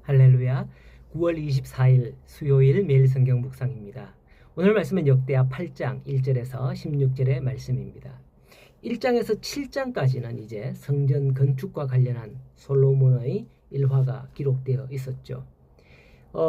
할렐루야. 9월 24일 수요일 매일 성경 묵상입니다. 오늘 말씀은 역대하 8장 1절에서 16절의 말씀입니다. 1장에서 7장까지는 이제 성전 건축과 관련한 솔로몬의 일화가 기록되어 있었죠.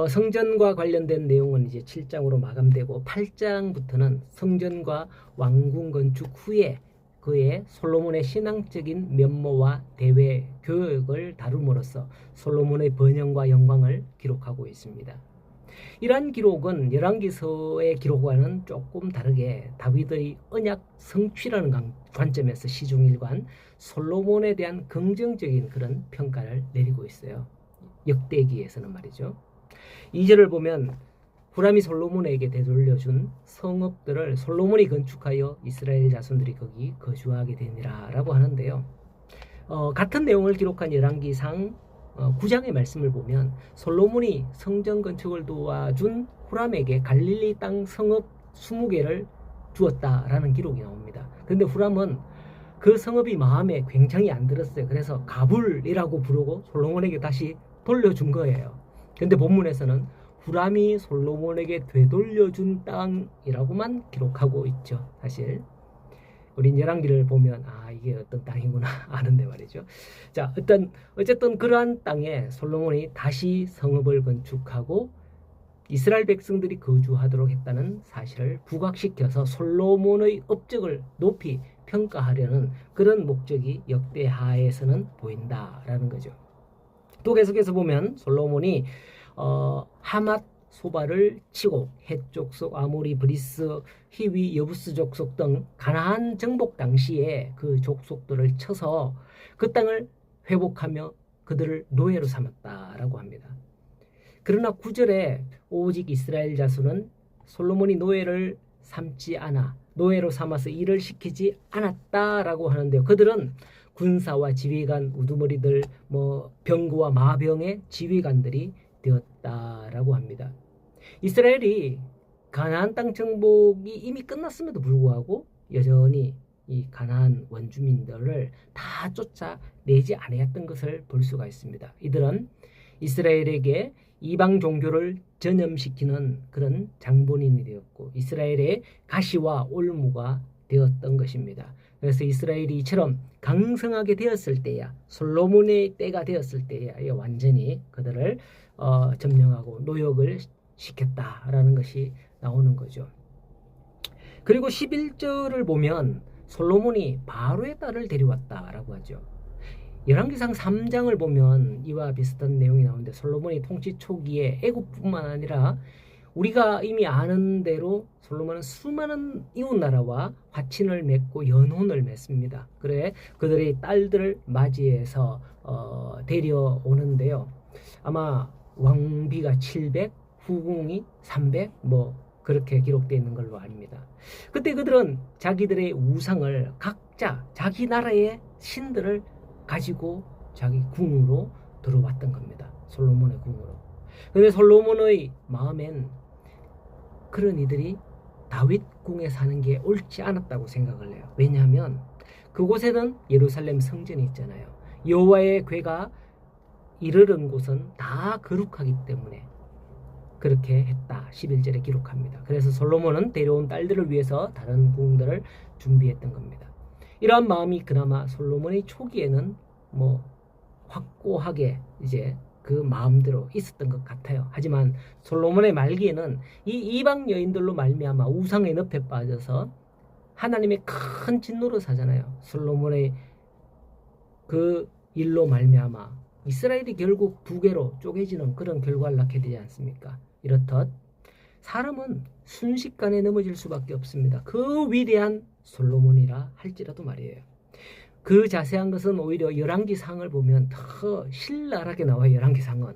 성전과 관련된 내용은 이제 7장으로 마감되고 8장부터는 성전과 왕궁 건축 후에 그의 솔로몬의 신앙적인 면모와 대외 교역을 다룸으로써 솔로몬의 번영과 영광을 기록하고 있습니다. 이러한 기록은 열왕기서의 기록과는 조금 다르게 다윗의 언약 성취라는 관점에서 시중일관 솔로몬에 대한 긍정적인 그런 평가를 내리고 있어요. 역대기에서는 말이죠. 2절을 보면 후람이 솔로몬에게 되돌려준 성읍들을 솔로몬이 건축하여 이스라엘 자손들이 거기 거주하게 되니라 라고 하는데요. 같은 내용을 기록한 열왕기상 9장의 말씀을 보면 솔로몬이 성전 건축을 도와준 후람에게 갈릴리 땅 성읍 20개를 주었다라는 기록이 나옵니다. 그런데 후람은 그 성읍이 마음에 굉장히 안 들었어요. 그래서 가불이라고 부르고 솔로몬에게 다시 돌려준 거예요. 그런데 본문에서는 후람이 솔로몬에게 되돌려준 땅이라고만 기록하고 있죠. 사실 우린 열왕기를 보면 이게 어떤 땅이구나 아는데 말이죠. 자, 어쨌든 그러한 땅에 솔로몬이 다시 성읍을 건축하고 이스라엘 백성들이 거주하도록 했다는 사실을 부각시켜서 솔로몬의 업적을 높이 평가하려는 그런 목적이 역대하에서는 보인다라는 거죠. 또 계속해서 보면 솔로몬이 하맛 소바를 치고 헷 족속, 아모리, 브리스, 히위, 여부스 족속 등 가나안 정복 당시에 그 족속들을 쳐서 그 땅을 회복하며 그들을 노예로 삼았다라고 합니다. 그러나 9절에 오직 이스라엘 자손은 솔로몬이 노예를 삼지 않아 노예로 삼아서 일을 시키지 않았다라고 하는데요. 그들은 군사와 지휘관, 우두머리들, 병거와 마병의 지휘관들이 되었다라고 합니다. 이스라엘이 가나안 땅 정복이 이미 끝났음에도 불구하고 여전히 이 가나안 원주민들을 다 쫓아내지 않았던 것을 볼 수가 있습니다. 이들은 이스라엘에게 이방 종교를 전염시키는 그런 장본인이 되었고 이스라엘의 가시와 올무가 되었던 것입니다. 그래서 이스라엘이 이처럼 강성하게 되었을 때야 솔로몬의 때가 되었을 때야 완전히 그들을 점령하고 노역을 시켰다라는 것이 나오는 거죠. 그리고 11절을 보면 솔로몬이 바로의 딸을 데려왔다라고 하죠. 열왕기상 3장을 보면 이와 비슷한 내용이 나오는데 솔로몬이 통치 초기에 애굽뿐만 아니라 우리가 이미 아는 대로 솔로몬은 수많은 이웃나라와 화친을 맺고 연혼을 맺습니다. 그래 그들의 딸들을 맞이해서 데려오는데요. 아마 왕비가 700, 후궁이 300 그렇게 기록되어 있는 걸로 압니다. 그때 그들은 자기들의 우상을 각자 자기 나라의 신들을 가지고 자기 궁으로 들어왔던 겁니다. 솔로몬의 궁으로. 그런데 솔로몬의 마음엔 그런 이들이 다윗 궁에 사는 게 옳지 않았다고 생각을 해요. 왜냐하면 그곳에는 예루살렘 성전이 있잖아요. 여호와의 궤가 이르는 곳은 다 거룩하기 때문에 그렇게 했다. 11절에 기록합니다. 그래서 솔로몬은 데려온 딸들을 위해서 다른 궁들을 준비했던 겁니다. 이러한 마음이 그나마 솔로몬의 초기에는 확고하게 이제 그 마음대로 있었던 것 같아요. 하지만 솔로몬의 말기에는 이 이방 여인들로 말미암아 우상의 늪에 빠져서 하나님의 큰 진노를 사잖아요. 솔로몬의 그 일로 말미암아 이스라엘이 결국 두 개로 쪼개지는 그런 결과를 낳게 되지 않습니까? 이렇듯 사람은 순식간에 넘어질 수밖에 없습니다. 그 위대한 솔로몬이라 할지라도 말이에요. 그 자세한 것은 오히려 열왕기상을 보면 더 신랄하게 나와요. 열왕기상은.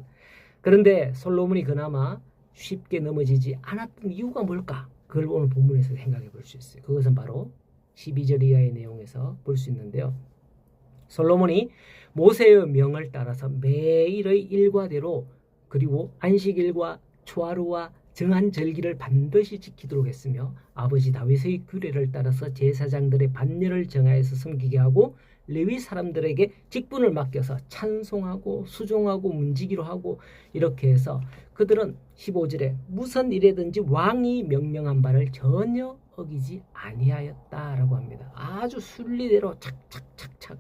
그런데 솔로몬이 그나마 쉽게 넘어지지 않았던 이유가 뭘까? 그걸 오늘 본문에서 생각해 볼 수 있어요. 그것은 바로 12절 이하의 내용에서 볼 수 있는데요. 솔로몬이 모세의 명을 따라서 매일의 일과대로 그리고 안식일과 초하루와 정한 절기를 반드시 지키도록 했으며 아버지 다윗의 규례를 따라서 제사장들의 반열을 정하여서 섬기게 하고 레위 사람들에게 직분을 맡겨서 찬송하고 수종하고 문지기로 하고 이렇게 해서 그들은 15절에 무슨 일에든지 왕이 명령한 바를 전혀 어기지 아니하였다라고 합니다. 아주 순리대로 착착착착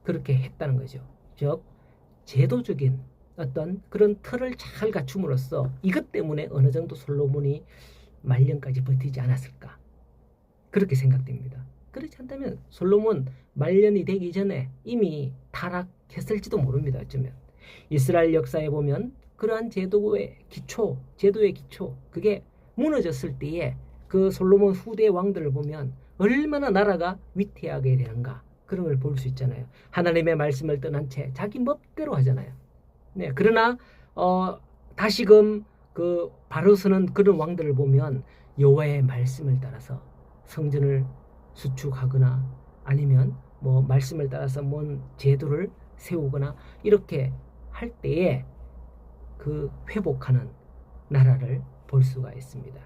그렇게 했다는 거죠. 즉 제도적인 어떤 그런 틀을 잘 갖춤으로써 이것 때문에 어느 정도 솔로몬이 말년까지 버티지 않았을까 그렇게 생각됩니다. 그렇지 않다면 솔로몬 말년이 되기 전에 이미 타락했을지도 모릅니다. 어쩌면 이스라엘 역사에 보면 그러한 제도의 기초 그게 무너졌을 때에 그 솔로몬 후대 왕들을 보면 얼마나 나라가 위태하게 되는가 그런 걸 볼 수 있잖아요. 하나님의 말씀을 떠난 채 자기 멋대로 하잖아요. 네, 그러나 다시금 그 바로 서는 그런 왕들을 보면 여호와의 말씀을 따라서 성전을 수축하거나 아니면 뭐 말씀을 따라서 뭔 제도를 세우거나 이렇게 할 때에 그 회복하는 나라를 볼 수가 있습니다.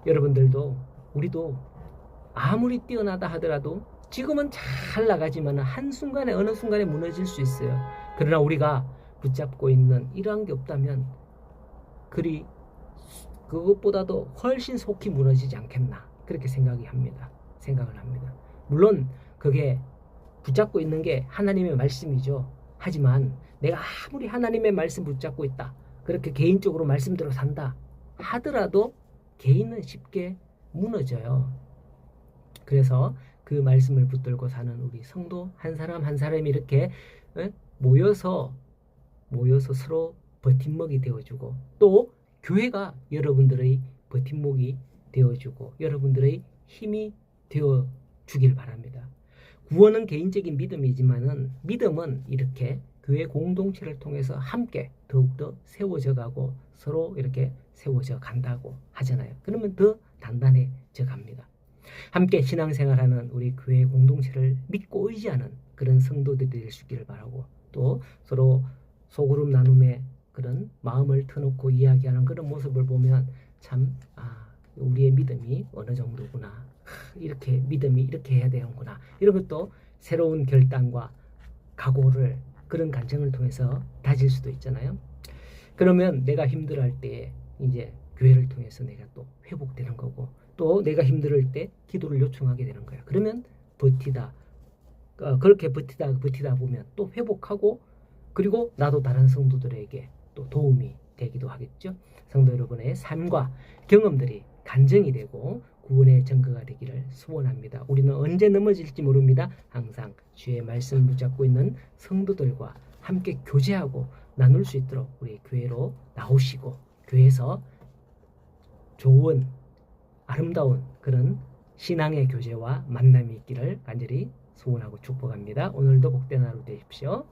여러분들도 우리도 아무리 뛰어나다 하더라도 지금은 잘 나가지만 한순간에 어느 순간에 무너질 수 있어요. 그러나 우리가 붙잡고 있는 이러한 게 없다면 그것보다도 훨씬 속히 무너지지 않겠나 그렇게 생각을 합니다. 물론 그게 붙잡고 있는 게 하나님의 말씀이죠. 하지만 내가 아무리 하나님의 말씀 붙잡고 있다 그렇게 개인적으로 말씀대로 산다 하더라도 개인은 쉽게 무너져요. 그래서 그 말씀을 붙들고 사는 우리 성도 한 사람 한 사람이 이렇게 모여서 서로 버팀목이 되어주고 또 교회가 여러분들의 버팀목이 되어주고 여러분들의 힘이 되어주길 바랍니다. 구원은 개인적인 믿음이지만은 믿음은 이렇게 교회 공동체를 통해서 함께 더욱더 세워져 가고 서로 이렇게 세워져 간다고 하잖아요. 그러면 더 단단해져 갑니다. 함께 신앙생활하는 우리 교회 공동체를 믿고 의지하는 그런 성도들이 될 수 있기를 바라고 또 서로 소그룹 나눔의 그런 마음을 터놓고 이야기하는 그런 모습을 보면 참 우리의 믿음이 어느 정도구나 이렇게 믿음이 이렇게 해야 되는구나 이런 것도 새로운 결단과 각오를 그런 간증을 통해서 다질 수도 있잖아요. 그러면 내가 힘들어할 때 이제 교회를 통해서 내가 또 회복되는 거고 또 내가 힘들 때 기도를 요청하게 되는 거야. 그러면 그렇게 버티다 보면 또 회복하고 그리고 나도 다른 성도들에게 또 도움이 되기도 하겠죠. 성도 여러분의 삶과 경험들이 간증이 되고 구원의 증거가 되기를 소원합니다. 우리는 언제 넘어질지 모릅니다. 항상 주의 말씀을 붙잡고 있는 성도들과 함께 교제하고 나눌 수 있도록 우리 교회로 나오시고 교회에서 좋은 아름다운 그런 신앙의 교제와 만남이 있기를 간절히 소원하고 축복합니다. 오늘도 복된 하루 되십시오.